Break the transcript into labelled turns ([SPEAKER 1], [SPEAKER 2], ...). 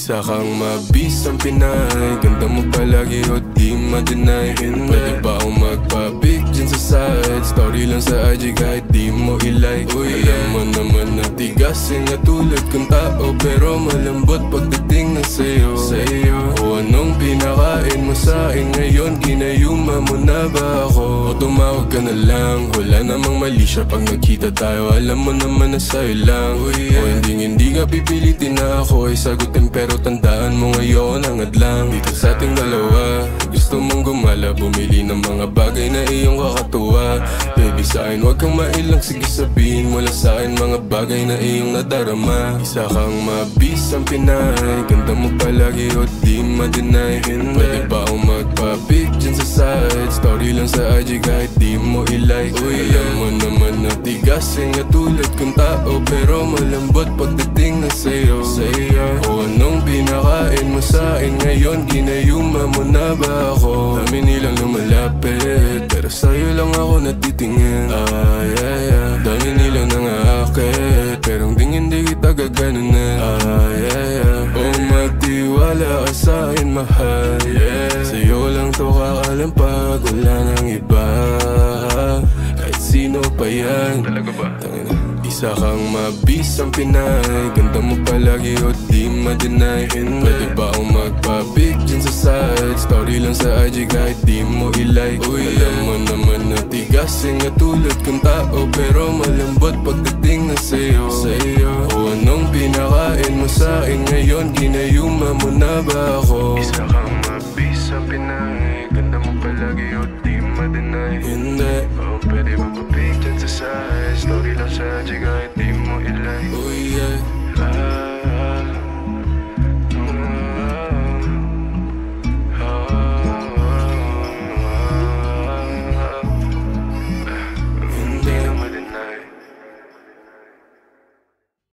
[SPEAKER 1] Isa kang mabisang Pinay, ganda mo palagi o di ma-deny. Pwede ba akong magpa-pic dyan sa side? Story lang sa IG kahit di mo i-like. Alam mo naman na tigasin na tulad kong tao, pero malambot pagdating na sa'yo. O anong pinakain mo sa'kin ngayon? Ginayuma mo na ba ako? O tumawag ka na lang, wala namang mali siya pag nagkita tayo. Alam mo naman na sa'yo lang. O hindi ka pipilitin na ako ay sagutin, pero tandaan mo ngayon ang adlang. Dito sa ating dalawa, gusto mong gumala, bumili ng mga bagay na iyong kakatuwa. Baby sa'kin huwag kang mailang, sige sabihin mo lang sa'kin mga bagay na iyong nadarama. Isa kang mabisang Pinay, ganda mo palagi o di ma-deny. Pwede ba akong magpa-pic dyan sa side? Story lang sa IG kahit di mo i-like. Alam mo naman na tigasin nga tulad kong tao, pero malambot pagdating na sa'yo. O anong pinakain mo sa'kin ngayon? Ginayuma mo na ba ako? Dami nilang lumalapit, pero sa'yo lang ako natitingin. Dami nilang nangaakit, pero hindi kita gaganunin. O magtiwala ka sa'kin mahal, sa'yo lang to kakalampag, wala nang iba. Kahit sino pa yan. Talaga ba? Isa kang mabisang Pinay, ganda mo palagi o di ma-deny. Pwede ba akong magpa-pic dyan sa side? Story lang sa IG kahit di mo i-like. Alam mo naman na tigasin nga tulad kong tao, pero malambot pagdating na sa'yo. O anong pinakain mo sa'kin ngayon? Ginayuma mo na ba ako? Isa kang mabisang Pinay, ganda mo palagi o di ma-deny. Hindi. O pwede ba pa-pic dyan sa side? Story lang sa IG kahit di mo i-like.